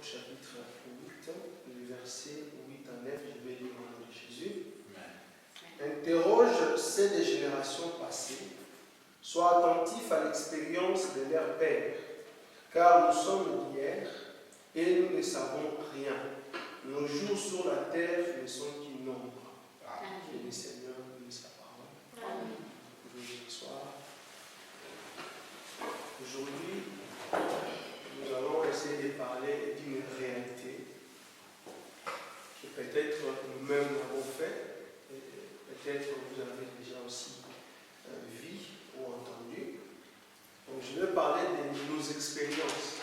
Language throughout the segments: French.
chapitre 8, le verset 8 à 9, je vais lire au nom de Jésus. Interroge celles des générations passées, sois attentif à l'expérience de leurs pères, car nous sommes d'hier et nous ne savons rien. Nos jours sur la terre ne sont qu'une ombre. Que le Seigneur bénisse sa parole. Aujourd'hui, soir. Aujourd'hui, nous allons essayer de parler d'une réalité que peut-être nous-mêmes avons fait, et peut-être vous avez déjà aussi vu ou entendu. Donc, je vais parler de nos expériences.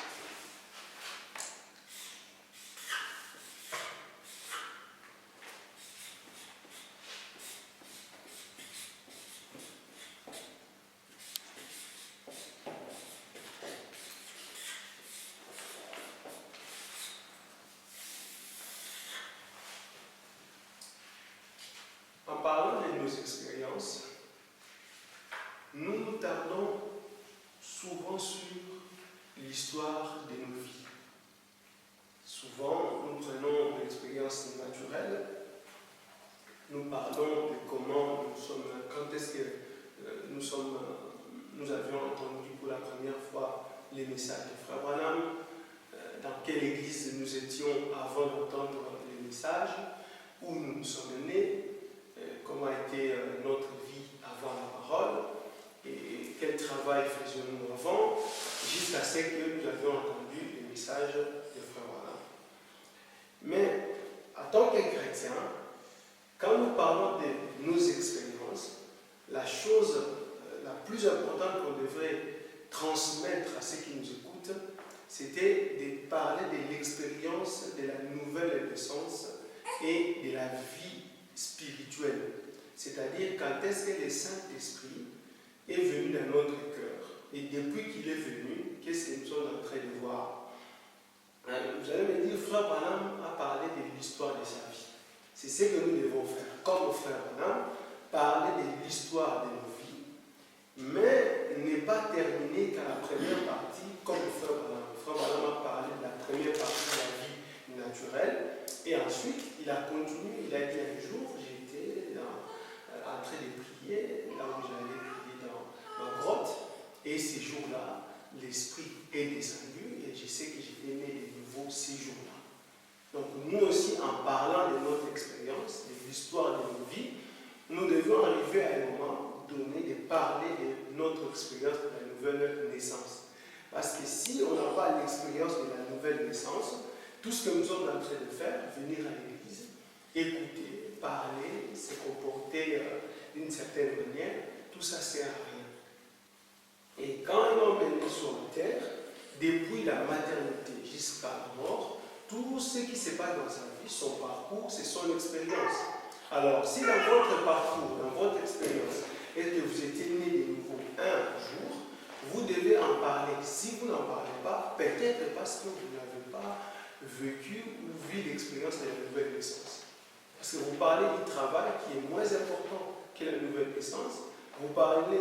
En parlant de nos expériences, nous nous tardons souvent sur l'histoire de nos vies. Souvent, nous prenons l'expérience naturelle, nous parlons de comment nous sommes, quand est-ce que nous avions entendu pour la première fois les messages de Frère Branham, dans quelle église nous étions avant d'entendre les messages, où nous sommes nés, comment était notre vie avant la parole, et quel travail faisions-nous avant, jusqu'à ce que nous avions entendu les messages de Frère Branham. Mais, en tant que chrétiens, quand nous parlons de nos expériences, la chose la plus importante qu'on devrait transmettre à ceux qui nous écoutent, c'était de parler de l'expérience de la nouvelle naissance et de la vie spirituelle. C'est-à-dire quand est-ce que le Saint-Esprit est venu dans notre cœur. Et depuis qu'il est venu, qu'est-ce que nous sommes en train de voir? Vous allez me dire, Frère Branham a parlé de l'histoire de sa vie. C'est ce que nous devons faire. Comme Frère Branham, parler de l'histoire de nos vies, mais n'est pas terminé qu'à la première partie, comme Frère Branham. Frère Branham a parlé de la première partie de la vie naturelle, et ensuite, il a continué, il a dit un jour, j'étais en train de prier, là où j'allais prier dans ma grotte, et ces jours-là, l'Esprit est descendu, et je sais que j'étais né de nouveau ces jours-là. Donc nous aussi, en parlant de notre expérience, de l'histoire de nos vies, nous devons arriver à un moment donné de parler de notre expérience de la nouvelle naissance. Parce que si on n'a pas l'expérience de la nouvelle naissance, tout ce que nous sommes en train de faire, venir à l'église, écouter, parler, se comporter d'une certaine manière, tout ça ne sert à rien. Et quand un homme est né sur la terre, depuis la maternité jusqu'à la mort, tout ce qui se passe dans sa vie, son parcours, c'est son expérience. Alors, si dans votre parcours, dans votre expérience, est-ce que vous étiez né de nouveau un jour, vous devez en parler. Si vous n'en parlez pas, peut-être parce que vous n'avez pas vécu ou vu l'expérience de la nouvelle naissance. Parce que vous parlez du travail qui est moins important que la nouvelle naissance. Vous parlez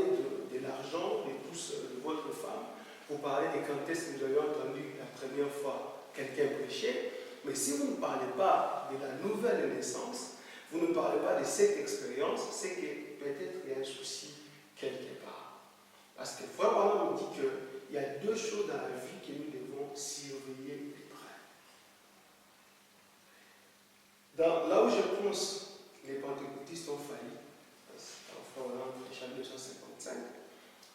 de l'argent, de votre femme. Vous parlez de quand est-ce que vous avez entendu la première fois quelqu'un prêcher. Mais si vous ne parlez pas de la nouvelle naissance, vous ne parlez pas de cette expérience, c'est que peut-être il y a un souci quelque part. Parce que Frère Branham nous dit qu'il y a deux choses dans la vie que nous devons surveiller de près. Là où je pense les pentecôtistes ont failli, dans Frère Branham, chapitre 255,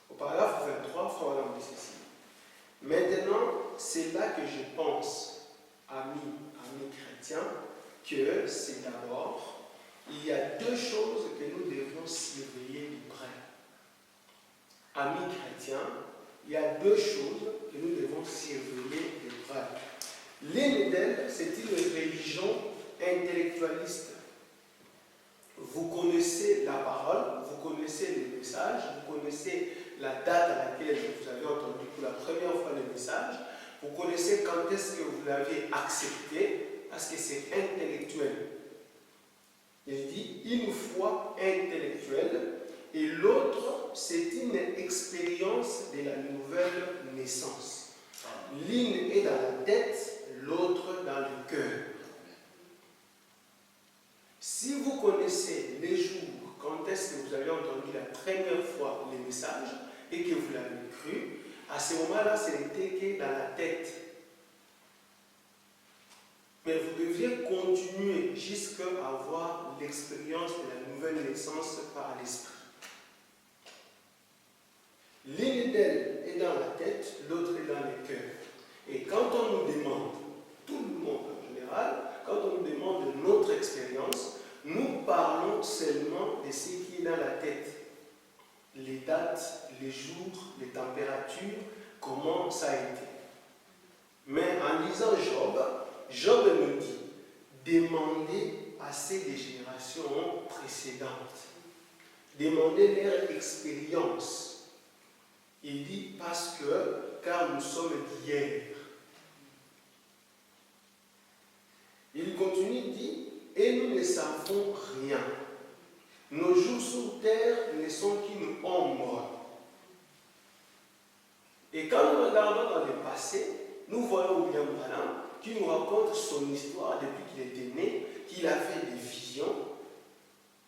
au paragraphe 23, Frère Branham dit ceci. Maintenant, c'est là que je pense, amis chrétiens, que c'est d'abord, il y a deux choses que nous devons surveiller de près. Amis chrétiens, il y a deux choses que nous devons surveiller de près. L'une d'elles, c'est une religion intellectualiste. Vous connaissez la parole, vous connaissez les messages, vous connaissez la date à laquelle vous avez entendu pour la première fois le message, vous connaissez quand est-ce que vous l'avez accepté, parce que c'est intellectuel. Il dit une foi intellectuelle, et l'autre, c'est une expérience de la nouvelle naissance. L'une est dans la tête, l'autre À ce moment-là, ce n'était que dans la tête. Mais vous deviez continuer jusqu'à avoir l'expérience de la nouvelle naissance par l'esprit. L'une d'elles est dans la tête, l'autre est dans le cœur. Et quand on nous demande, tout le monde en général, quand on nous demande notre expérience, nous parlons seulement de ce qui est dans la tête. Les dates, les jours, les températures, comment ça a été. Mais en lisant Job, Job nous dit, demandez à ces des générations précédentes. Demandez leur expérience. Il dit parce que, car nous sommes d'hier. Il continue, il dit, et nous ne savons rien. Nos jours sur terre ne sont qu'une ombre. Et quand nous regardons dans le passé, nous voyons William Branham qui nous raconte son histoire depuis qu'il était né, qu'il avait des visions,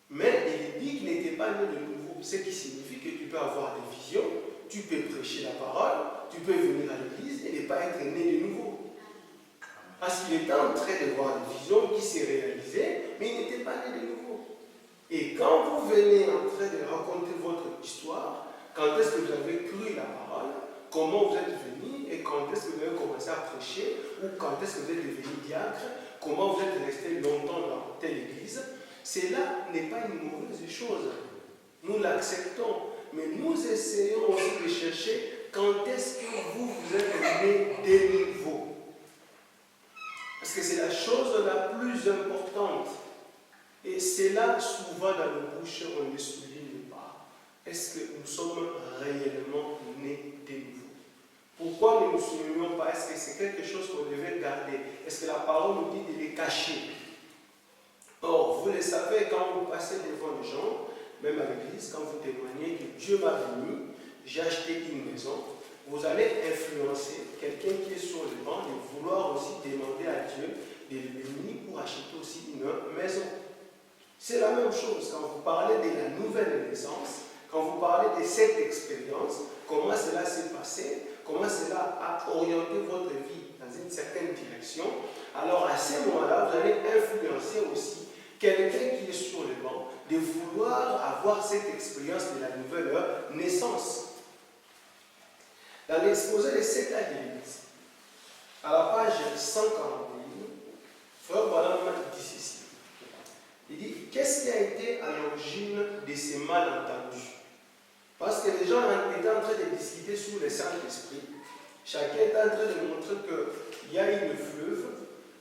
mais il dit qu'il n'était pas né de nouveau. Ce qui signifie que tu peux avoir des visions, tu peux prêcher la parole, tu peux venir à l'église et ne pas être né de nouveau. Parce qu'il était en train de voir des visions qui s'est réalisées, mais il n'était pas né de nouveau. Et quand vous venez en train de raconter votre histoire, quand est-ce que vous avez cru la parole, comment vous êtes venu et quand est-ce que vous avez commencé à prêcher ou quand est-ce que vous êtes devenu diacre, comment vous êtes resté longtemps dans telle église, cela n'est pas une mauvaise chose. Nous l'acceptons, mais nous essayons aussi de chercher quand est-ce que vous êtes né de nouveau. Parce que c'est la chose la plus importante. Et c'est là, souvent dans nos bouches, on ne souligne pas. Est-ce que nous sommes réellement nés de nouveau? Pourquoi ne nous soulignons pas? Est-ce que c'est quelque chose qu'on devait garder? Est-ce que la parole nous dit de les cacher? Or, vous le savez, quand vous passez devant les gens, même à l'église, quand vous témoignez que Dieu m'a béni, j'ai acheté une maison, vous allez influencer quelqu'un qui est sur le banc de vouloir aussi demander à Dieu de le bénir pour acheter aussi une maison. C'est la même chose quand vous parlez de la nouvelle naissance, quand vous parlez de cette expérience, comment cela s'est passé, comment cela a orienté votre vie dans une certaine direction. Alors à ce moment-là, vous allez influencer aussi quelqu'un qui est sur le banc de vouloir avoir cette expérience de la nouvelle naissance. Dans l'exposé de cette église, à la page 141, Frère Branham dit ceci. Il dit, qu'est-ce qui a été à l'origine de ces malentendus? Parce que les gens étaient en train de discuter sur le Saint-Esprit. Chacun était en train de montrer qu'il y a une fleuve.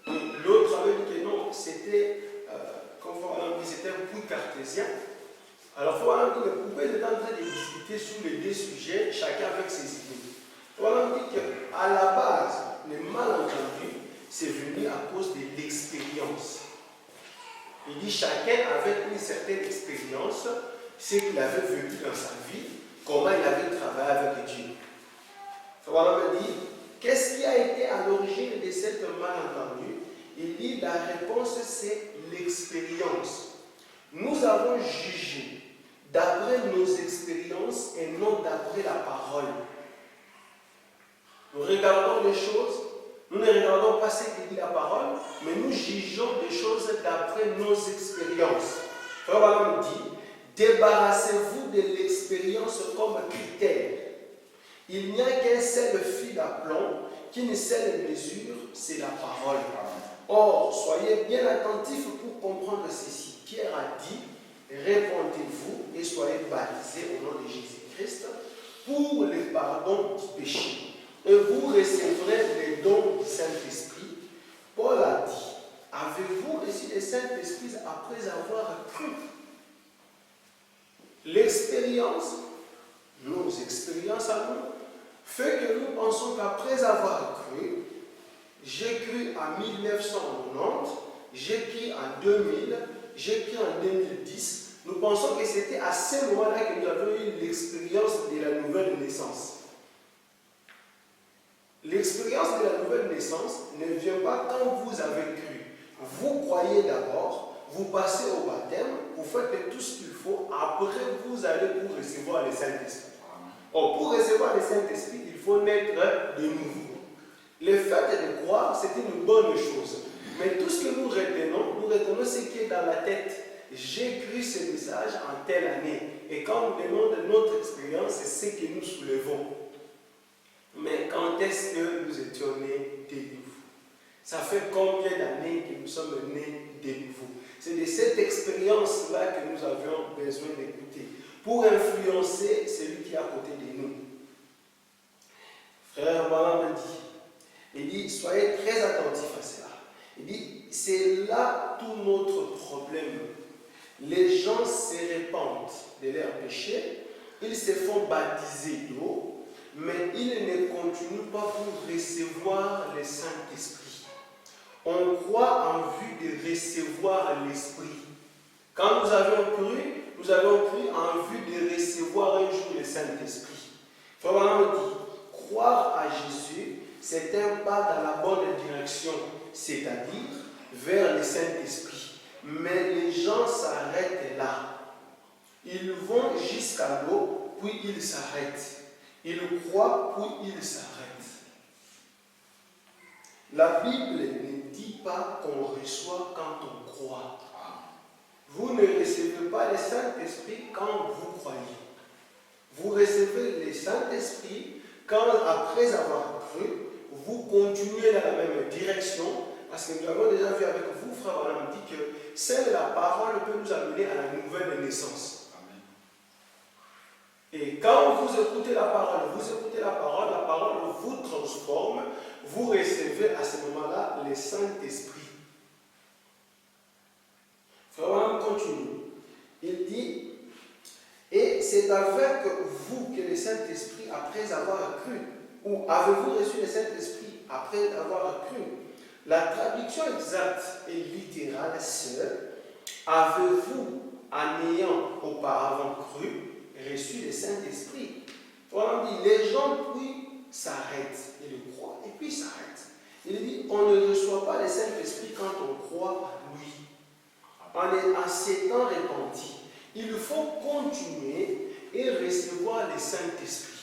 Et l'autre avait dit que non, c'était, comme on dit, c'était un puits cartésien. Alors, Frère dit que pourquoi ils étaient en train de discuter sur les deux sujets, chacun avec ses idées. Frère dit qu'à la base, les malentendus, c'est venu à cause de l'expérience. Il dit chacun avait une certaine expérience, ce qu'il avait vécu dans sa vie, comment il avait travaillé avec Dieu. Voilà me dit, qu'est-ce qui a été à l'origine de cette malentendu? Il dit la réponse c'est l'expérience. Nous avons jugé d'après nos expériences et non d'après la parole. Nous regardons les choses. Nous ne regardons pas ce que dit la parole, mais nous jugeons des choses d'après nos expériences. Frère Branham dit, débarrassez-vous de l'expérience comme critère. Il n'y a qu'un seul fil à plomb, qu'une seule mesure, c'est la parole. Or, soyez bien attentifs pour comprendre ceci. Pierre a dit, répandez-vous et soyez baptisés au nom de Jésus-Christ pour le pardon du péché. Et vous recevrez les dons du Saint-Esprit. Paul a dit, avez-vous reçu le Saint-Esprit après avoir cru? L'expérience, nos expériences à nous, fait que nous pensons qu'après avoir cru, j'ai cru en 1990, j'ai cru en 2000, j'ai cru en 2010, nous pensons que c'était à ce moment-là que nous avons eu l'expérience de la nouvelle naissance. L'expérience de la nouvelle naissance ne vient pas quand vous avez cru. Vous croyez d'abord, vous passez au baptême, vous faites tout ce qu'il faut, après vous allez pour recevoir le Saint-Esprit. Or, pour recevoir le Saint-Esprit, il faut naître de nouveau. Le fait de croire, c'est une bonne chose. Mais tout ce que nous retenons ce qui est dans la tête. J'ai cru ce message en telle année. Et quand on demande notre expérience, c'est ce que nous soulevons. Mais quand est-ce que nous étions nés de nouveau? Ça fait combien d'années que nous sommes nés de nouveau? C'est de cette expérience-là que nous avions besoin d'écouter pour influencer celui qui est à côté de nous. Frère Branham il dit, soyez très attentifs à cela. Il dit, c'est là tout notre problème. Les gens se répandent de leurs péchés, ils se font baptiser d'eau, mais ils ne continuent pas pour recevoir le Saint-Esprit. On croit en vue de recevoir l'Esprit. Quand nous avons cru en vue de recevoir un jour le Saint-Esprit. Frère Branham dit, croire à Jésus, c'est un pas dans la bonne direction, c'est-à-dire vers le Saint-Esprit. Mais les gens s'arrêtent là. Ils vont jusqu'à l'eau, puis ils s'arrêtent. Ils croient, puis ils s'arrêtent. La Bible ne dit pas qu'on reçoit quand on croit. Vous ne recevez pas le Saint-Esprit quand vous croyez. Vous recevez le Saint-Esprit quand, après avoir cru, vous continuez dans la même direction. Parce que nous avons déjà vu avec vous, frère Branham, dit que seule la parole peut nous amener à la nouvelle naissance. Amen. Et quand vous écoutez la parole, la parole vous transforme, vous recevez à ce moment-là le Saint-Esprit. Frère Branham continue. Il dit, et c'est avec vous que le Saint-Esprit, après avoir cru, ou avez-vous reçu le Saint-Esprit après avoir cru? La traduction exacte et littérale seule, avez-vous, en ayant auparavant cru, reçu le Saint-Esprit? On dit, les gens puis s'arrêtent, ils le croient, et puis s'arrêtent. Il dit, on ne reçoit pas le Saint-Esprit quand on croit à lui. En s'étant repenti, il faut continuer et recevoir le Saint-Esprit.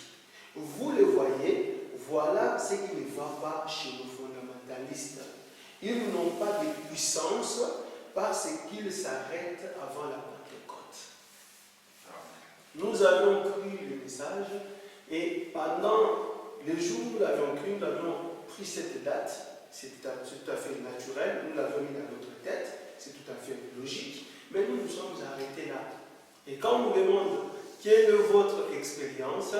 Vous le voyez, voilà ce qui ne va pas chez nos fondamentalistes. Ils n'ont pas de puissance parce qu'ils s'arrêtent avant la Pentecôte. Nous avons cru le message et pendant les jours où nous l'avions cru, nous avons pris cette date. C'est tout à fait naturel, nous l'avons mis dans notre tête, c'est tout à fait logique, mais nous nous sommes arrêtés là. Et quand on nous demande quelle est votre expérience,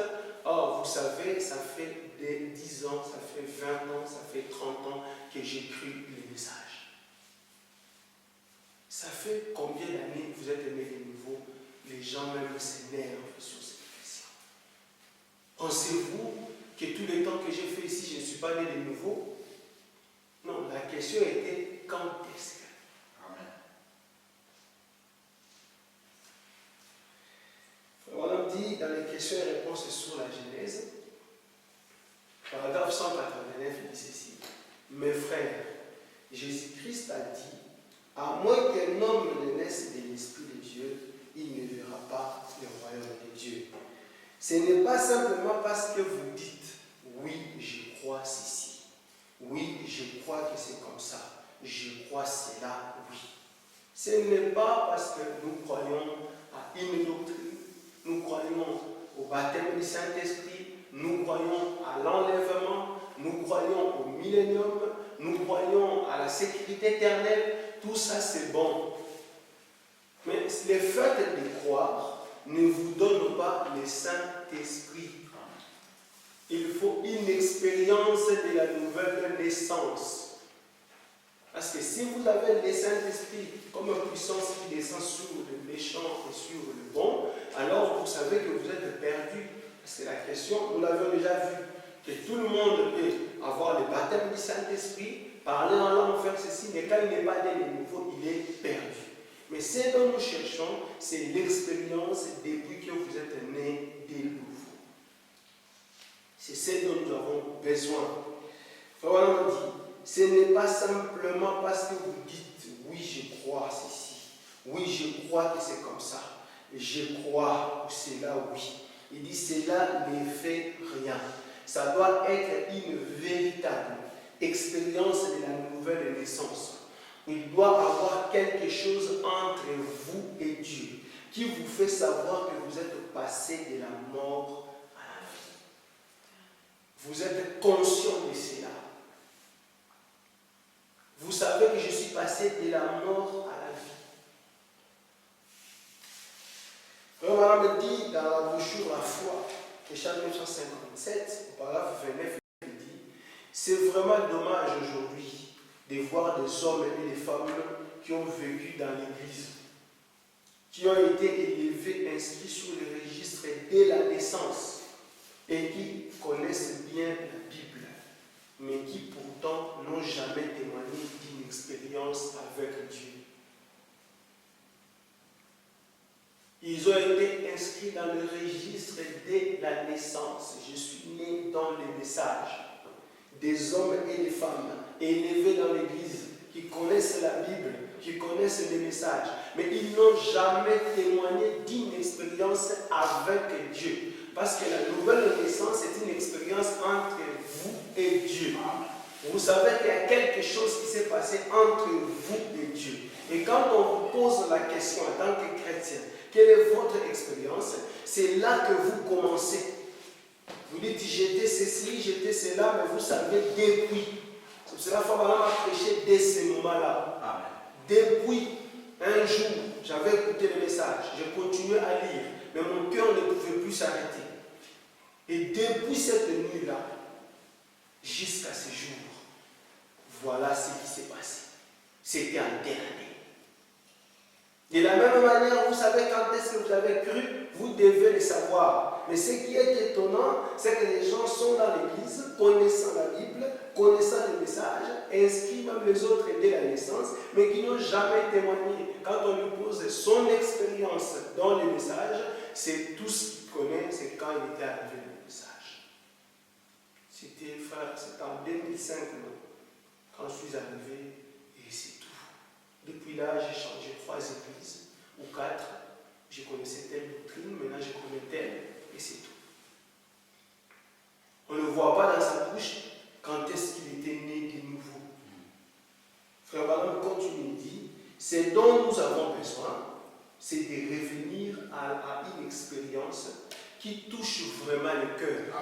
oh, vous savez, ça fait des 10 ans, ça fait 20 ans, ça fait 30 ans que j'ai cru le message. Ça fait combien d'années que vous êtes né de nouveau? Les gens même s'énervent sur cette question. Pensez-vous que tout le temps que j'ai fait ici, je ne suis pas né de nouveau? Non, la question était quand est-ce que? Amen. On dit dans les questions et réponses sur la Genèse, paragraphe 189, il dit ceci. Mes frères, Jésus-Christ a dit, à moins qu'un homme ne naisse de l'Esprit de Dieu, il ne verra pas le royaume de Dieu. Ce n'est pas simplement parce que vous dites, oui, je crois ceci, oui, je crois que c'est comme ça, je crois cela, oui. Ce n'est pas parce que nous croyons à une doctrine, nous croyons au baptême du Saint-Esprit, nous croyons à l'enlèvement, nous croyons au millénium, nous croyons à la sécurité éternelle, tout ça c'est bon. Mais le fait de croire ne vous donne pas le Saint-Esprit. Il faut une expérience de la nouvelle naissance. Parce que si vous avez le Saint-Esprit comme une puissance qui descend sur le méchant et sur le bon, alors vous savez que vous êtes perdu. Parce que la question, nous l'avions déjà vu, que tout le monde peut avoir le baptême du Saint-Esprit, parler en langue, faire ceci, mais quand il n'est pas né de nouveau, il est perdu. Mais ce dont nous cherchons, c'est l'expérience depuis que vous êtes né de nouveau. C'est ce dont nous avons besoin. Frère dit, ce n'est pas simplement parce que vous dites, oui, je crois ceci, oui, je crois que c'est comme ça, je crois que c'est là, oui. Il dit, cela ne fait rien. Ça doit être une véritable expérience de la nouvelle naissance. Il doit y avoir quelque chose entre vous et Dieu qui vous fait savoir que vous êtes passé de la mort à la vie. Vous êtes conscient de cela. Vous savez que je suis passé de la mort à la vie. Frère Madame dit dans la brochure La foi, Échange 1957, au paragraphe 29, il dit: c'est vraiment dommage aujourd'hui de voir des hommes et des femmes qui ont vécu dans l'Église, qui ont été élevés, inscrits sur le registre dès la naissance et qui connaissent bien la Bible, mais qui pourtant n'ont jamais témoigné d'une expérience avec Dieu. Ils ont été inscrits dans le registre dès la naissance. Je suis né dans le message. Des hommes et des femmes élevés dans l'Église, qui connaissent la Bible, qui connaissent les messages, mais ils n'ont jamais témoigné d'une expérience avec Dieu. Parce que la nouvelle naissance est une expérience entre vous et Dieu. Vous savez qu'il y a quelque chose qui s'est passé entre vous et Dieu. Et quand on vous pose la question en tant que chrétien, quelle est votre expérience? C'est là que vous commencez. Vous dites, j'étais ceci, j'étais cela, mais vous savez depuis. C'est pour cela que Fabien a prêché dès ce moment-là. Depuis un jour, j'avais écouté le message, je continuais à lire, mais mon cœur ne pouvait plus s'arrêter. Et depuis cette nuit-là, jusqu'à ce jour, voilà ce qui s'est passé. C'était en dernier. De la même manière, vous savez quand est-ce que vous avez cru, vous devez le savoir. Mais ce qui est étonnant, c'est que les gens sont dans l'église, connaissant la Bible, connaissant les messages, inscrits même les autres dès la naissance, mais qui n'ont jamais témoigné. Quand on lui pose son expérience dans les messages, c'est tout ce qu'il connaît, c'est quand il était arrivé dans le message. C'était, frère, c'était en 2005, quand je suis arrivé, et c'est tout. Depuis là, j'ai changé 3 églises, ou 4. Je connaissais telle doctrine, maintenant je connais telle, et c'est tout. On ne voit pas dans sa bouche quand est-ce qu'il était né de nouveau. Frère Baron continue, dit, ce dont nous avons besoin, c'est de revenir à une expérience qui touche vraiment le cœur.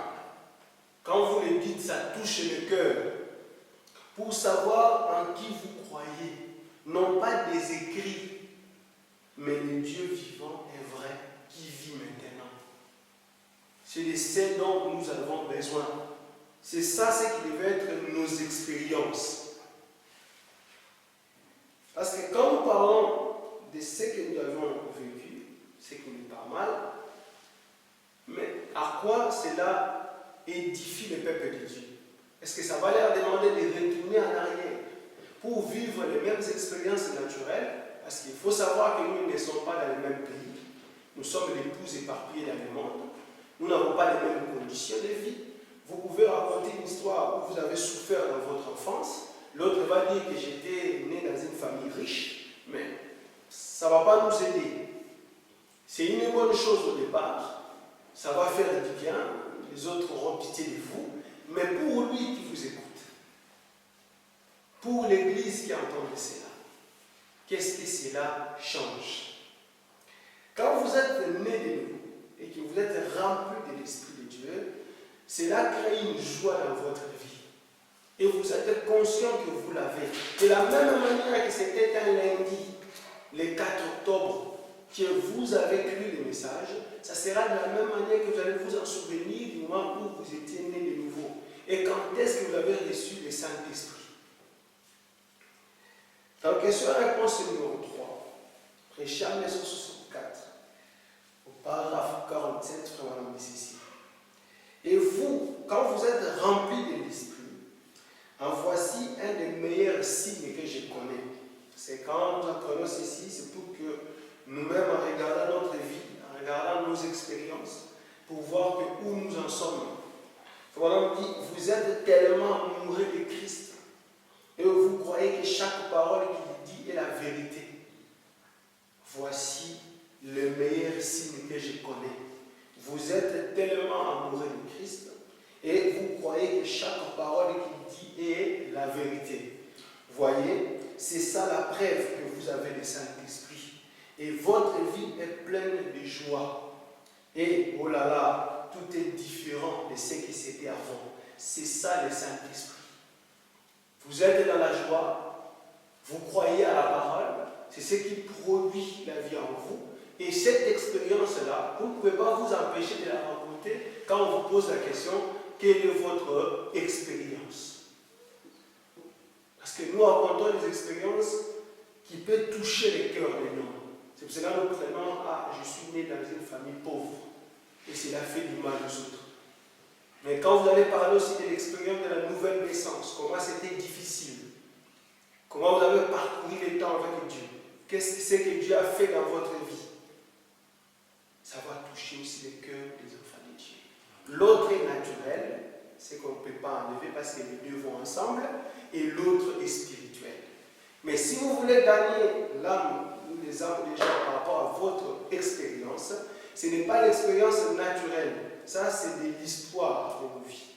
Quand vous le dites, ça touche le cœur. Pour savoir en qui vous croyez, non pas des écrits, mais le Dieu vivant et vrai qui vit maintenant. C'est de ce dont nous avons besoin. C'est ça ce qui devait être nos expériences. Parce que quand nous parlons de ce que nous avons vécu, ce qui n'est pas mal, mais à quoi cela édifie le peuple de Dieu? Est-ce que ça va leur demander de retourner en arrière pour vivre les mêmes expériences naturelles? Parce qu'il faut savoir que nous ne sommes pas dans le même pays. Nous sommes des époux éparpillés dans le monde. Nous n'avons pas les mêmes conditions de vie. Vous pouvez raconter une histoire où vous avez souffert dans votre enfance. L'autre va dire que j'étais né dans une famille riche, mais ça ne va pas nous aider. C'est une bonne chose au départ. Ça va faire du bien. Les autres auront pitié de vous. Mais pour lui qui vous écoute, pour l'Église qui entend cela, qu'est-ce que cela change? Quand vous êtes né de nouveau et que vous êtes rempli de l'Esprit de Dieu, cela crée une joie dans votre vie. Et vous êtes conscient que vous l'avez. De la même manière que c'était un lundi, le 4 octobre, que vous avez lu le message, ça sera de la même manière que vous allez vous en souvenir du moment où vous étiez né de nouveau. Et quand est-ce que vous avez reçu le Saint-Esprit? Donc, question-réponse numéro 3. Prêché en 1964, au paragraphe 47, frère Madame ceci. Et vous, quand vous êtes rempli de l'Esprit, en voici un des meilleurs signes que je connais. C'est quand nous apprenons ceci, c'est pour que nous-mêmes, en regardant notre vie, en regardant nos expériences, pour voir que où nous en sommes. Voilà, vous êtes tellement amoureux de Christ et vous croyez que chaque parole qu'il dit est la vérité. Voici le meilleur signe que je connais. Vous êtes tellement amoureux de Christ Et vous croyez que chaque parole qu'il dit est la vérité. Voyez, c'est ça la preuve que vous avez le Saint-Esprit. Et votre vie est pleine de joie. Et, oh là là, tout est différent de ce qui c'était avant. C'est ça le Saint-Esprit. Vous êtes dans la joie, vous croyez à la parole, c'est ce qui produit la vie en vous. Et cette expérience-là, vous ne pouvez pas vous empêcher de la raconter quand on vous pose la question, quelle est votre expérience? Parce que nous racontons des expériences qui peuvent toucher les cœurs des gens. C'est pour cela que nous prenons, je suis né dans une famille pauvre. Et cela fait du mal aux autres. Mais quand vous allez parler aussi de l'expérience de la nouvelle naissance, comment c'était difficile, comment vous avez parcouru les temps avec Dieu, qu'est-ce que c'est que Dieu a fait dans votre vie, ça va toucher aussi les cœurs des enfants de Dieu. L'autre est naturel, c'est qu'on ne peut pas enlever parce que les deux vont ensemble, et l'autre est spirituel. Mais si vous voulez gagner l'âme ou les âmes des gens par rapport à votre expérience, ce n'est pas l'expérience naturelle, ça c'est de l'histoire de nos vies.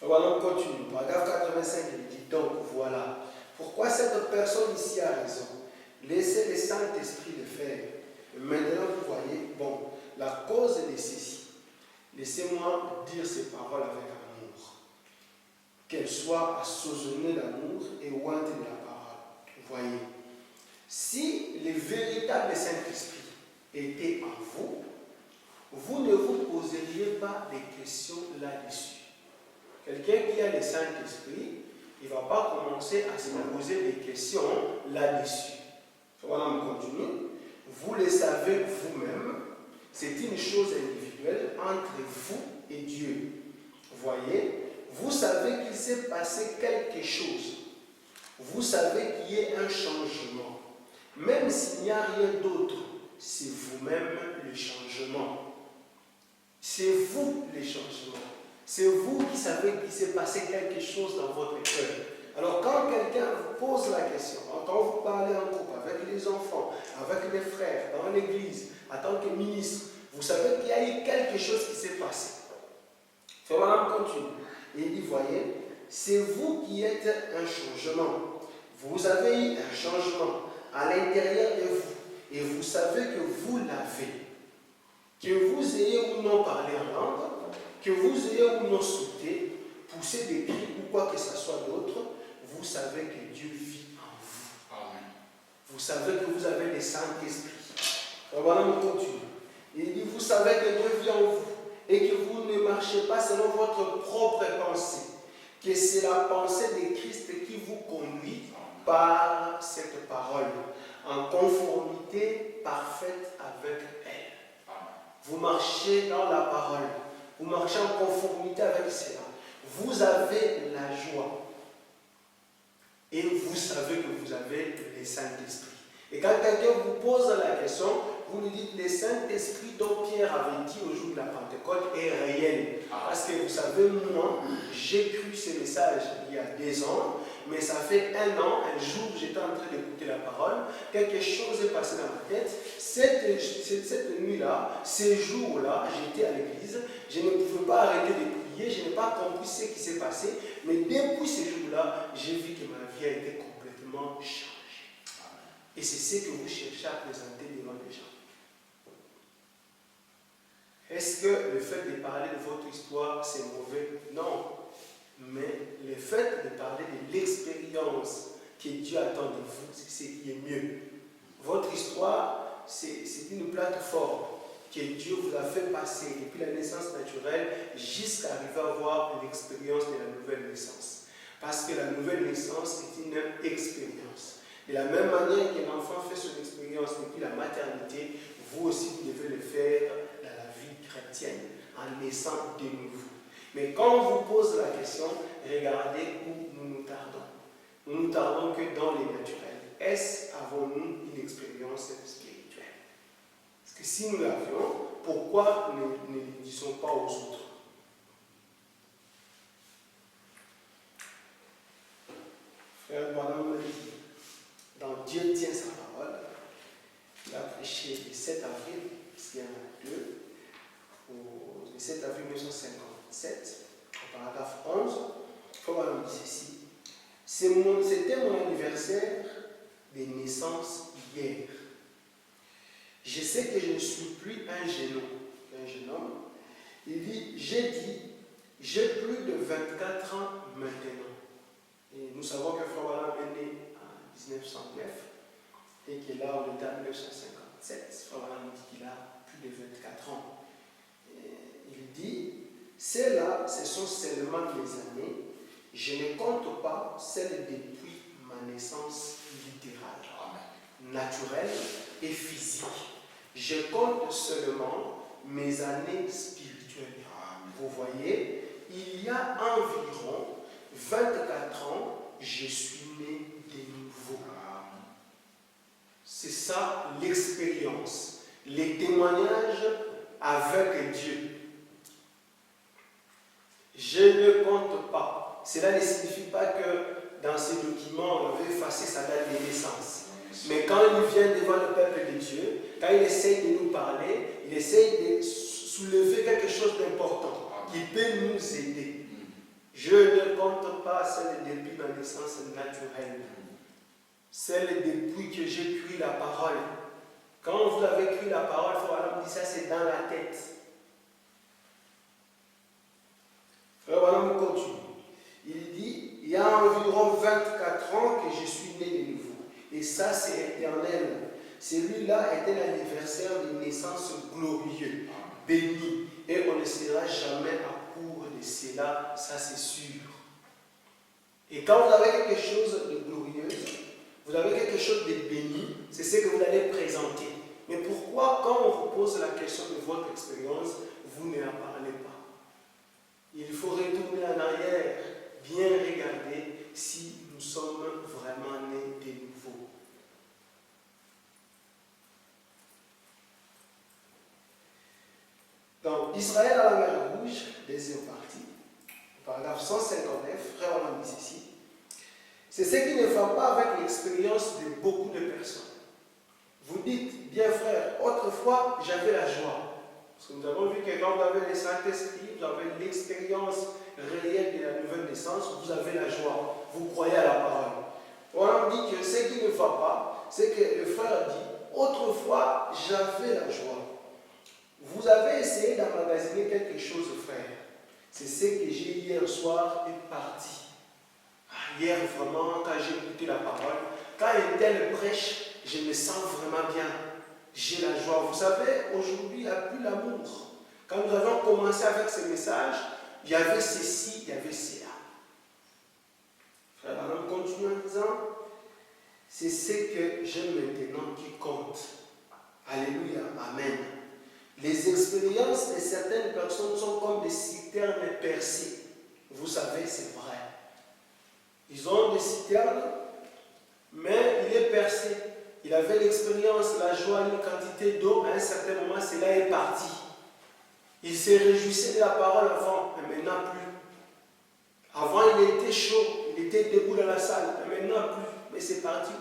Voilà, on continue. Paragraphe 85, il dit donc voilà. Pourquoi cette personne ici a raison? Laissez le Saint-Esprit le faire. Et maintenant, vous voyez, bon, la cause de ceci. Laissez-moi dire ces paroles avec amour. Qu'elles soient assaisonnées d'amour et ointes de la parole. Vous voyez. Si le véritable Saint-Esprit était en vous, vous ne vous poseriez pas des questions là-dessus. Quelqu'un qui a le Saint-Esprit, il ne va pas commencer à se poser des questions là-dessus. Voilà, on continue. Vous le savez vous-même, c'est une chose individuelle entre vous et Dieu. Voyez, vous savez qu'il s'est passé quelque chose. Vous savez qu'il y a un changement. Même s'il n'y a rien d'autre, c'est vous-même le changement. C'est vous le changement. C'est vous qui savez qu'il s'est passé quelque chose dans votre cœur. Alors quand quelqu'un vous pose la question, quand vous parlez en groupe, avec les enfants, avec les frères, dans l'église, en tant que ministre, vous savez qu'il y a eu quelque chose qui s'est passé. Frère, on continue. Et il dit, voyez, c'est vous qui êtes un changement. Vous avez eu un changement à l'intérieur de vous. Et vous savez que vous l'avez. Que vous ayez ou non parlé en langue, que vous ayez ou non sauté, poussé des cris ou quoi que ce soit d'autre, vous savez que Dieu vit en vous. Amen. Vous savez que vous avez le Saint-Esprit. Voilà, on continue. Il dit, vous savez que Dieu vit en vous et que vous ne marchez pas selon votre propre pensée, que c'est la pensée de Christ qui vous conduit par cette parole, en conformité parfaite avec elle. Vous marchez dans la parole, vous marchez en conformité avec cela. Vous avez la joie et vous savez que vous avez le Saint-Esprit. Et quand quelqu'un vous pose la question, vous lui dites, le Saint-Esprit dont Pierre avait dit au jour de la Pentecôte est réel. Parce que vous savez, moi, j'ai cru ce message il y a 2 ans, mais ça fait 1 an, un jour, j'étais en train d'écouter la parole, quelque chose est passé dans ma tête. Cette nuit-là, ces jours-là, j'étais à l'église, je ne pouvais pas arrêter de prier, je n'ai pas compris ce qui s'est passé, mais depuis ces jours-là, j'ai vu que ma vie a été complètement changée. Et c'est ce que vous cherchez à présenter devant les gens. Est-ce que le fait de parler de votre histoire, c'est mauvais? Non. Mais le fait de parler de l'expérience que Dieu attend de vous, c'est ce qui est mieux. Votre histoire, c'est une plateforme que Dieu vous a fait passer depuis la naissance naturelle jusqu'à arriver à avoir l'expérience de la nouvelle naissance. Parce que la nouvelle naissance est une expérience. De la même manière que l'enfant fait son expérience depuis la maternité, vous aussi vous devez le faire dans la vie chrétienne, en naissant de nouveau. Mais quand on vous pose la question, regardez où nous nous tardons. Nous nous tardons que dans les naturels. Est-ce avons-nous une expérience spirituelle? Parce que si nous l'avions, pourquoi ne le disons pas aux autres? Frère Madame me dit, dans Dieu tient sa parole, il a prêché le 7 avril, parce qu'il y en a 2, le 7 57, au paragraphe 11, Frère Branham dit ceci. C'était mon anniversaire de naissance hier. Je sais que je ne suis plus un jeune homme. Il dit, j'ai plus de 24 ans maintenant. Et nous savons que Frère Branham est né en 1909 et qu'il a au date 1957. Frère Branham dit qu'il a plus de 24 ans. Et il dit, ce sont seulement mes années. Je ne compte pas celles depuis ma naissance littérale, naturelle et physique. Je compte seulement mes années spirituelles. Vous voyez, il y a environ 24 ans, je suis né de nouveau. C'est ça l'expérience, les témoignages avec Dieu. Je ne compte pas. Cela ne signifie pas que dans ces documents, on veut effacer sa date de naissance. Mais quand il vient devant le peuple de Dieu, quand il essaye de nous parler, il essaye de soulever quelque chose d'important qui peut nous aider. Je ne compte pas celle depuis ma naissance naturelle, celle depuis que j'ai cru la parole. Quand vous avez cru la parole, Frère Branham dit ça, c'est dans la tête. Frère Branham continue. Il dit, il y a environ 24 ans que je suis né de nouveau. Et ça, c'est éternel. Celui-là était l'anniversaire de naissance glorieux, béni. Et on ne sera jamais à court de cela, ça c'est sûr. Et quand vous avez quelque chose de glorieux, vous avez quelque chose de béni, c'est ce que vous allez présenter. Mais pourquoi, quand on vous pose la question de votre expérience, vous ne la parlez pas? Il faut retourner en arrière, bien regarder si nous sommes vraiment nés de nouveau. Donc, Israël à la mer Rouge, deuxième partie, paragraphe 159, Frère Branham dit ceci. C'est ce qui ne va pas avec l'expérience de beaucoup de personnes. Vous dites, bien frère, autrefois j'avais la joie. Parce que nous avons vu que quand vous avez le Saint-Esprit, vous avez l'expérience réelle de la nouvelle naissance, vous avez la joie, vous croyez à la parole. On dit que ce qui ne va pas, c'est que le frère dit, autrefois j'avais la joie. Vous avez essayé d'emmagasiner quelque chose, frère. C'est ce que j'ai hier soir est parti. Hier, vraiment, quand j'ai écouté la parole, quand un tel prêche, je me sens vraiment bien. J'ai la joie. Vous savez, aujourd'hui, il n'y a plus l'amour. Quand nous avons commencé avec ce message, il y avait ceci, il y avait cela. Frère Branham continue en disant, c'est ce que j'aime maintenant qui compte. Alléluia, amen. Les expériences de certaines personnes sont comme des citernes percées. Vous savez, c'est vrai. Ils ont des citernes, mais il est percé. Il avait l'expérience, la joie, une quantité d'eau. À un certain moment, cela est parti. Il se réjouissait de la parole avant, mais maintenant plus. Avant, il était chaud, il était debout dans la salle, mais maintenant plus. Mais c'est parti.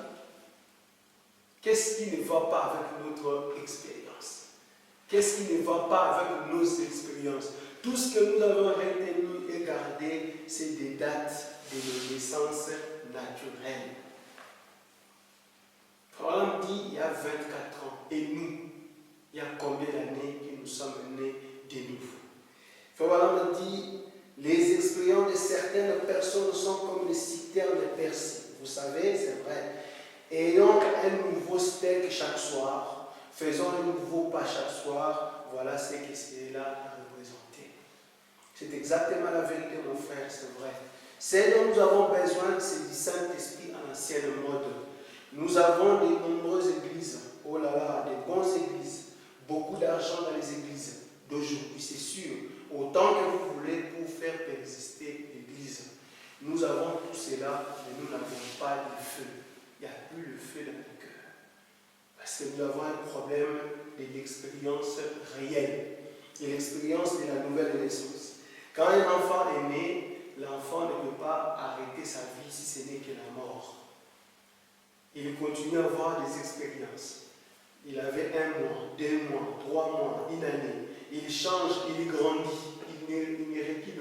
Qu'est-ce qui ne va pas avec notre expérience? Qu'est-ce qui ne va pas avec nos expériences? Tout ce que nous avons retenu et gardé, c'est des dates de nos naissances naturelles. Frère dit, il y a 24 ans. Et nous, il y a combien d'années que nous sommes nés de nouveau? Frère dit, les expériences de certaines personnes sont comme des citernes percées. Vous savez, c'est vrai. Ayons un nouveau steak chaque soir. Faisons un nouveau pas chaque soir. Voilà ce que cela a représenté. C'est exactement la vérité, mon frère, c'est vrai. C'est dont nous avons besoin, c'est du Saint-Esprit à l'ancienne mode. Nous avons de nombreuses églises. Oh là là, des bonnes églises. Beaucoup d'argent dans les églises d'aujourd'hui, c'est sûr. Autant que vous voulez pour faire persister l'église. Nous avons tout cela, mais nous n'avons pas de feu. Il n'y a plus le feu dans le cœur. Parce que nous avons un problème de l'expérience réelle, de l'expérience de la nouvelle naissance. Quand un enfant est né, l'enfant ne peut pas arrêter sa vie si ce n'est que la mort. Il continue à avoir des expériences. Il avait 1 mois, 2 mois, 3 mois, une année. Il change, il grandit. Il ne requiert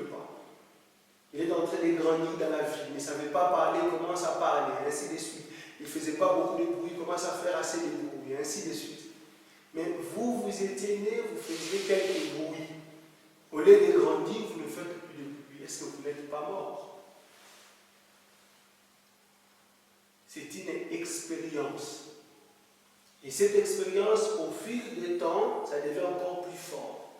Il est en train de grandir dans la vie, il ne savait pas parler, il commence à parler, ainsi de suite. Il ne faisait pas beaucoup de bruit, il commence à faire assez de bruit, ainsi de suite. Mais vous, vous étiez né, vous faisiez quelques bruits. Au lieu de grandir, vous ne faites plus de bruit. Est-ce que vous n'êtes pas mort? C'est une expérience. Et cette expérience, au fil du temps, ça devient encore plus fort.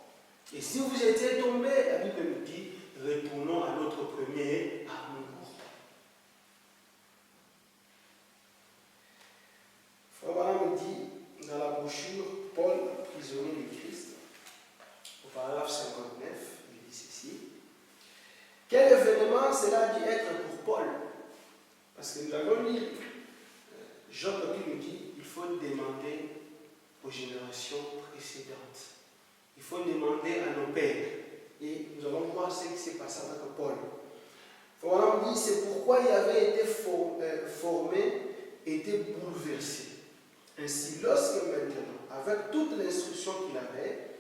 Et si vous étiez tombé, la Bible nous dit, retournons à notre premier amour. Frère Branham me dit, dans la brochure, Paul, prisonnier de Christ, au paragraphe 59, il dit ceci. Quel événement cela a dû être pour Paul? Parce que nous avons lu, Jean qui nous dit, il faut demander aux générations précédentes. Il faut demander à nos pères. Et nous allons voir ce qui s'est passé avec Paul. Voilà, on dit, c'est pourquoi il avait été formé, était bouleversé. Ainsi, lorsque maintenant, avec toute l'instruction qu'il avait,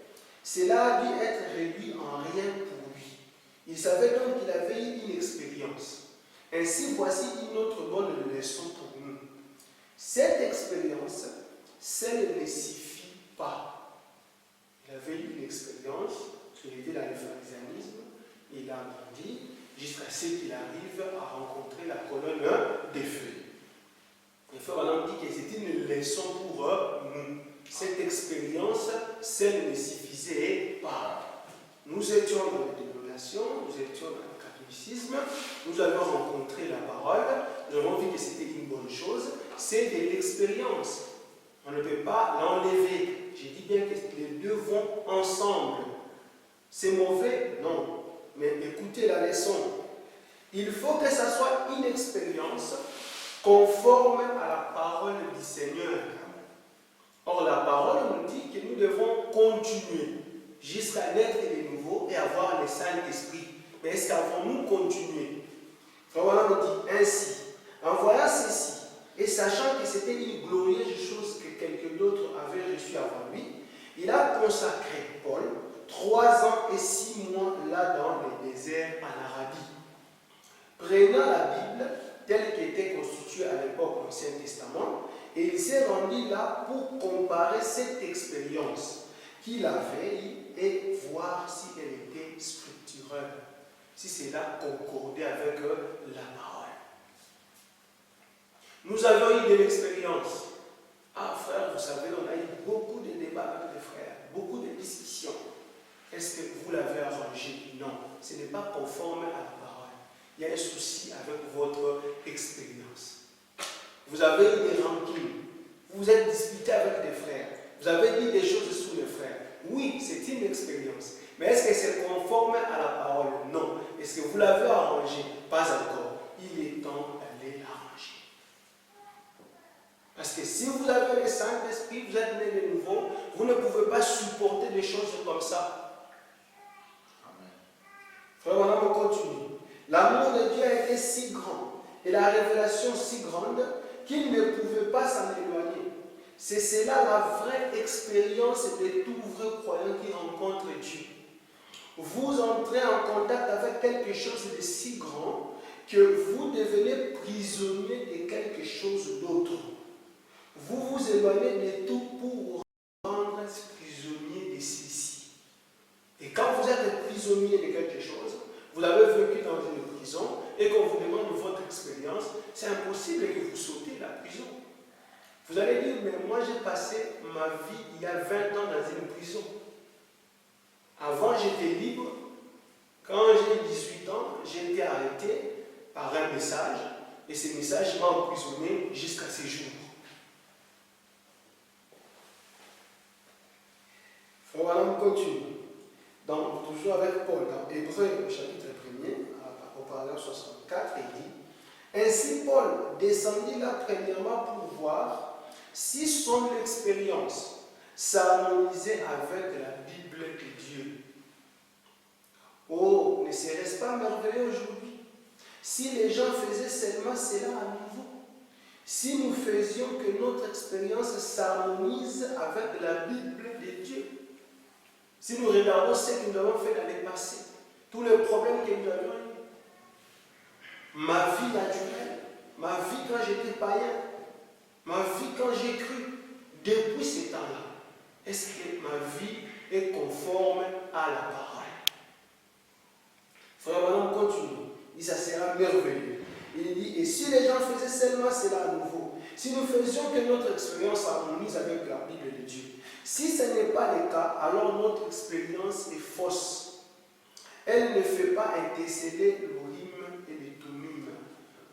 cela a dû être réduit en rien pour lui. Il savait donc qu'il avait eu une expérience. Ainsi, voici une autre bonne leçon pour nous. Cette expérience, celle ne suffit pas. Il avait eu une expérience, il était dans le pharisianisme, il a grandi jusqu'à ce qu'il arrive à rencontrer la colonne des feux. Et Frère Branham dit que c'était une leçon pour nous. Cette expérience, celle ne suffisait pas. Nous étions dans la dénomination, nous étions dans le catholicisme, nous avons rencontré la parole, nous avons vu que c'était une bonne chose, c'est de l'expérience. On ne peut pas l'enlever. J'ai dit bien que les deux vont ensemble. C'est mauvais? Non. Mais écoutez la leçon. Il faut que ça soit une expérience conforme à la parole du Seigneur. Or, la parole nous dit que nous devons continuer jusqu'à naître de nouveau et avoir le Saint-Esprit. Mais est-ce qu'avons-nous continué? Voilà, nous dit ainsi. En voyant ceci, et sachant que c'était une glorieuse chose que quelqu'un d'autre avait reçue avant lui, il a consacré Paul 3 ans et 6 mois là dans le désert en Arabie. Prenant la Bible telle qu'elle était constituée à l'époque du Ancien Testament, et il s'est rendu là pour comparer cette expérience qu'il avait eue et voir si elle était structurelle, si cela concordait avec la parole. Nous avons eu de l'expérience. Ah frère, vous savez, on a eu beaucoup de débats avec les frères, beaucoup de discussions. Est-ce que vous l'avez arrangé? Non, ce n'est pas conforme à la parole. Il y a un souci avec votre expérience. Vous avez eu des rancunes, vous vous êtes disputé avec des frères, vous avez dit des choses sur les frères. Oui, c'est une expérience. Mais est-ce que c'est conforme à la parole? Non. Est-ce que vous l'avez arrangé? Pas encore. Il est temps d'aller l'arranger. Parce que si vous avez le Saint-Esprit, vous êtes né de nouveau, vous ne pouvez pas supporter des choses comme ça. Amen. Frère, on continue. L'amour de Dieu a été si grand et la révélation si grande qu'il ne pouvait pas s'en éloigner. C'est cela la vraie expérience de tout vrai croyant qui rencontre Dieu. Vous entrez en contact avec quelque chose de si grand que vous devenez prisonnier de quelque chose d'autre. Vous vous éloignez de tout pour rendre prisonnier de ceci. Et quand vous êtes prisonnier de quelque chose, vous avez vécu dans une prison et qu'on vous demande votre expérience, c'est impossible que vous sautez la prison. Vous allez dire, mais moi j'ai passé ma vie il y a 20 ans dans une prison. Avant j'étais libre. Quand j'ai 18 ans, j'ai été arrêté par un message et ce message m'a emprisonné jusqu'à ce jour. Voilà, on continue. Donc, toujours avec Paul, dans Hébreux, chapitre 1er, au paragraphe 64, il dit: ainsi, Paul descendit là premièrement pour voir si son expérience s'harmonisait avec la Bible de Dieu. Oh, ne serait-ce pas merveilleux aujourd'hui si les gens faisaient seulement cela à nouveau? Si nous faisions que notre expérience s'harmonise avec la Bible de Dieu? Si nous regardons ce que nous avons fait dans le passé, tous les problèmes que nous avions eus, ma vie naturelle, ma vie quand j'étais païen, ma vie quand j'ai cru, depuis ce temps-là, est-ce que ma vie est conforme à la parole? Frère, maintenant on continue. Il dit, ça sera merveilleux. Il dit, et si les gens faisaient seulement cela à nouveau, si nous faisions que notre expérience harmonise avec la Bible de Dieu, si ce n'est pas le cas, alors notre expérience est fausse. Elle ne fait pas intercéder l'Urim et le Thummim.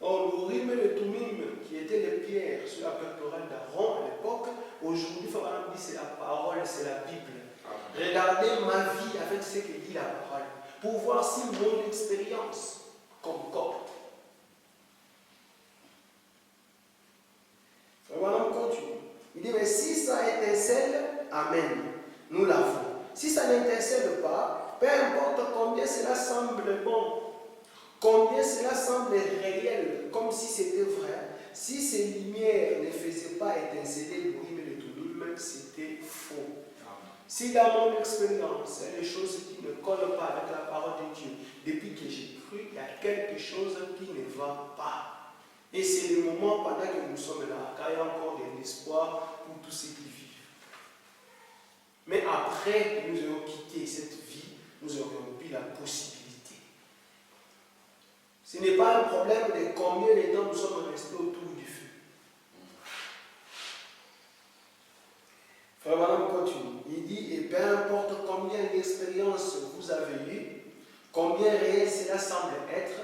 Or, l'Urim et le Thummim, qui étaient les pierres sur la pectorale d'Aaron à l'époque, aujourd'hui, Pharaon dit c'est la parole, c'est la Bible. Regardez ma vie avec ce que dit la parole, pour voir si mon expérience concorde. Voilà, on continue. Il dit, mais si ça étincelle, amen, nous l'avons. Si ça n'étincelle pas, peu importe combien cela semble bon, combien cela semble réel, comme si c'était vrai, si ces lumières ne faisaient pas étinceler l'Urim et le Thummim, c'était faux. Si dans mon expérience, il y a des choses qui ne collent pas avec la parole de Dieu, depuis que j'ai cru, il y a quelque chose qui ne va pas. Et c'est le moment pendant que nous sommes là, car il y a encore de l'espoir pour tous ceux qui vivent. Mais après que nous ayons quitté cette vie, nous aurions eu la possibilité. Ce n'est pas un problème de combien de temps nous sommes restés autour du feu. Frère Madame continue. Il dit, et peu importe combien d'expériences vous avez eues, combien réel cela semble être,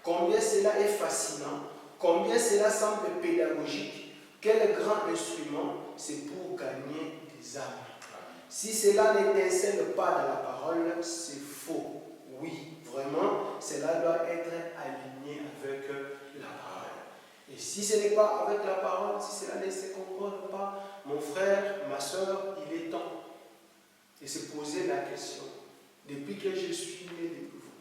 combien cela est fascinant, combien cela semble pédagogique, quel grand instrument, c'est pour gagner des âmes. Si cela n'étincelle pas dans la parole, c'est faux. Oui, vraiment, cela doit être aligné avec la parole. Et si ce n'est pas avec la parole, si cela ne se concorde pas, mon frère, ma soeur, il est temps de se poser la question. Depuis que je suis né de nouveau,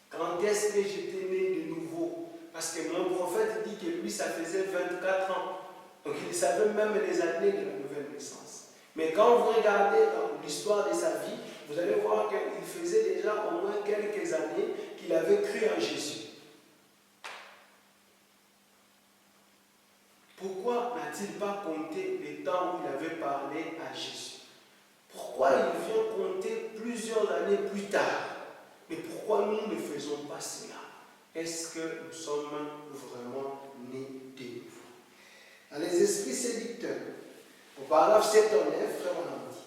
quand est-ce que j'étais né de nouveau? Parce que mon prophète dit que lui, ça faisait 24 ans. Donc il savait même les années de la nouvelle naissance. Mais quand vous regardez dans l'histoire de sa vie, vous allez voir qu'il faisait déjà au moins quelques années qu'il avait cru en Jésus. Pourquoi n'a-t-il pas compté les temps où il avait parlé à Jésus? Pourquoi il vient compter plusieurs années plus tard? Mais pourquoi nous ne faisons pas cela? Est-ce que nous sommes vraiment nés de nouveau? Dans les esprits séducteurs, au paragraphe 7 ou 9, frère Manandi,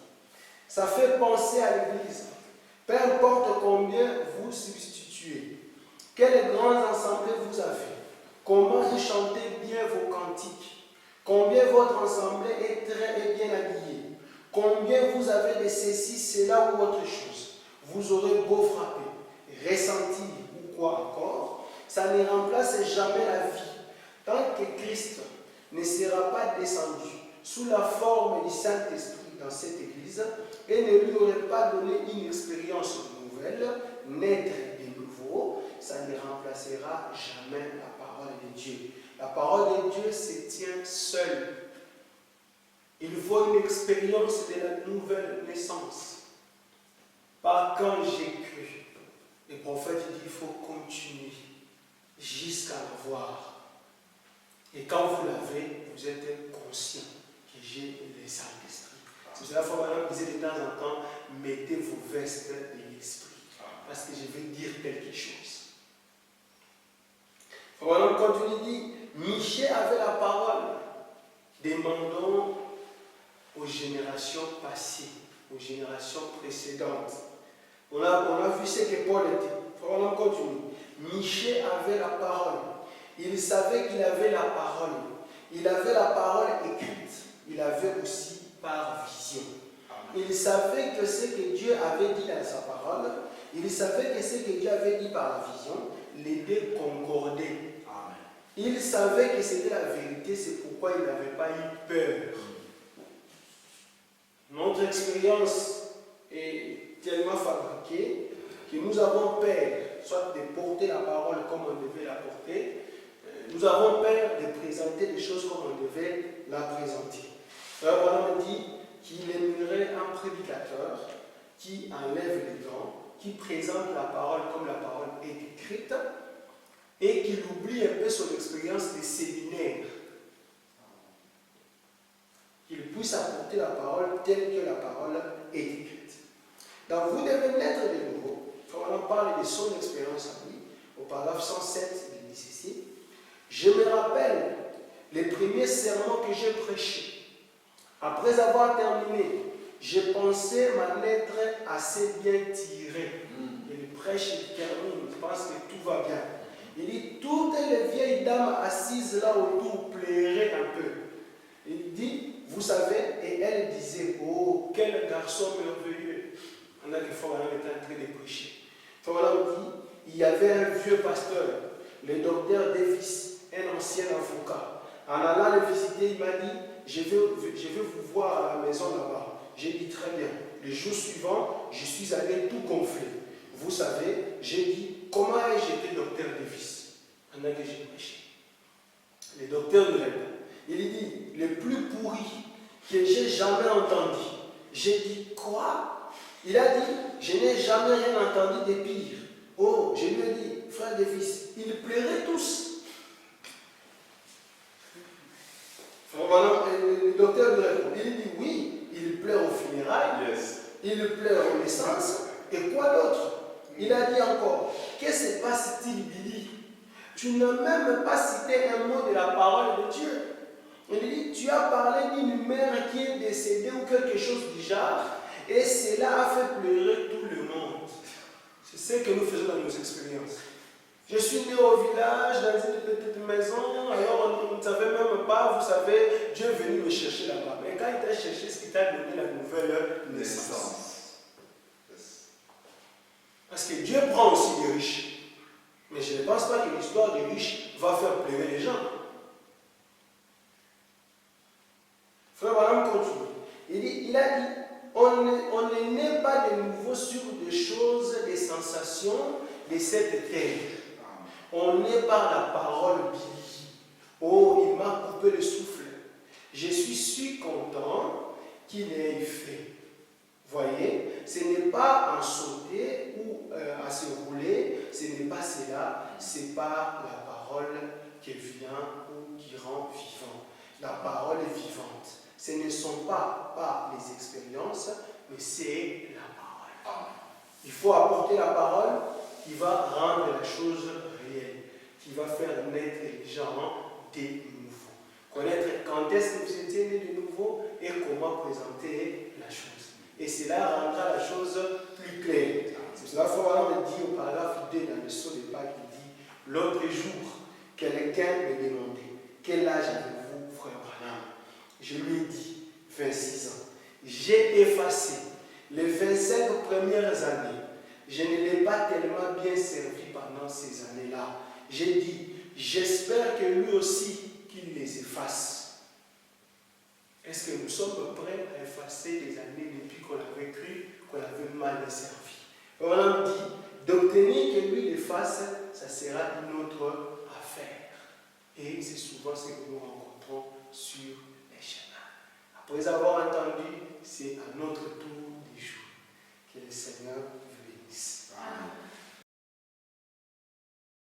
ça fait penser à l'Église. Peu importe combien vous substituez, quelles grandes assemblées vous avez, comment vous chantez bien vos cantiques, combien votre assemblée est très bien habillée, combien vous avez de ceci, cela ou autre chose, vous aurez beau frapper, ressentir ou quoi encore, ça ne remplace jamais la vie. Tant que Christ ne sera pas descendu sous la forme du Saint-Esprit dans cette Église et ne lui aurait pas donné une expérience nouvelle, naître de nouveau, ça ne remplacera jamais la parole de Dieu. La parole de Dieu se tient seule. Il faut une expérience de la nouvelle naissance. Pas quand j'ai cru. Le prophète dit qu'il faut continuer jusqu'à la voir. Et quand vous l'avez, vous êtes conscient que j'ai le Saint-Esprit. C'est pour cela qu'il faut disait de temps en temps, mettez vos vestes de l'Esprit. Parce que je vais dire quelque chose. Voilà, quand il dit, Michée avait la parole. Demandons aux générations passées, aux générations précédentes. On a vu ce que Paul était. Voilà, continue. Michée avait la parole. Il savait qu'il avait la parole. Il avait la parole écrite. Il avait aussi par vision. Il savait que ce que Dieu avait dit dans sa parole, il savait que ce que Dieu avait dit par la vision, les deux concordaient. Il savait que c'était la vérité, c'est pourquoi il n'avait pas eu peur. Notre expérience est tellement fabriquée que nous avons peur, soit de porter la parole comme on devait la porter, nous avons peur de présenter des choses comme on devait la présenter. Alors, voilà, on dit qu'il aimerait un prédicateur qui enlève les gants, qui présente la parole comme la parole est écrite, et qu'il oublie pris un peu son expérience des séminaires. Qu'il puisse apporter la parole telle que la parole est écrite. Donc vous devez naître de nouveau. Quand on parle de son expérience à lui, au paragraphe 107, il dit ceci. Je me rappelle les premiers sermons que j'ai prêchés. Après avoir terminé, j'ai pensé ma lettre assez bien tirée. Il prêche, il termine, il pense que tout va bien. Il dit, toutes les vieilles dames assises là autour plairaient un peu. Il dit, vous savez, et elle disait, oh, quel garçon merveilleux. On a des fois, on était en train de prêcher. Voilà, on dit, il y avait un vieux pasteur, le docteur Davis, un ancien avocat. En allant le visiter, il m'a dit, je vais vous voir à la maison là-bas. J'ai dit, très bien. Le jour suivant, je suis allé tout gonfler. Vous savez, j'ai dit, comment ai-je été docteur Davis? On a que j'ai prêché. Le docteur de l'État. Il dit, le plus pourri que j'ai jamais entendu. J'ai dit, quoi? Il a dit, je n'ai jamais rien entendu de pire. Oh, je lui ai dit, frère Davis, ils pleuraient tous. Voilà, le docteur lui répond, il dit, oui, il pleure aux funérailles, il pleure aux naissances, et quoi d'autre? Il a dit encore, que se passe-t-il, Billy? Tu n'as même pas cité un mot de la parole de Dieu. Il dit, tu as parlé d'une mère qui est décédée ou quelque chose du genre, et cela a fait pleurer tout le monde. C'est ce que nous faisons dans nos expériences. Je suis né au village, dans une petite maison, alors on ne savait même pas, vous savez, Dieu est venu me chercher là-bas. Mais quand il t'a cherché, c'est qu'il t'a donné la nouvelle naissance. Parce que Dieu prend aussi des riches. Mais je ne pense pas que l'histoire des riches va faire pleurer les gens. Frère Madame continue. Il a dit, on n'est pas de nouveau sur des choses, des sensations de cette terre. On est par la parole Billy. Oh, il m'a coupé le souffle. Je suis si content qu'il ait fait. Voyez, ce n'est pas en sauter ou à se rouler, ce n'est pas cela, c'est pas la parole qui vient ou qui rend vivant. La parole est vivante. Ce ne sont pas les expériences, mais c'est la parole. Il faut apporter la parole qui va rendre la chose réelle, qui va faire naître les gens de nouveau. Connaître quand est-ce que vous étiez né de nouveau et comment présenter la chose. Et cela rendra la chose plus claire. C'est cela qu'il me dit au paragraphe 2 dans le saut de Pâques, il dit, l'autre jour, quelqu'un me demandait, quel âge avez-vous, frère Branham? Je lui ai dit, 26 ans. J'ai effacé les 25 premières années. Je ne l'ai pas tellement bien servi pendant ces années-là. J'ai dit, j'espère que lui aussi, qu'il les efface. Est-ce que nous sommes prêts à effacer les années depuis qu'on avait cru qu'on avait mal servi? On a dit, d'obtenir que lui l'efface, ça sera une autre affaire. Et c'est souvent ce que nous rencontrons sur les chemins. Après avoir entendu, c'est à notre tour du jour. Que le Seigneur vous bénisse. Amen.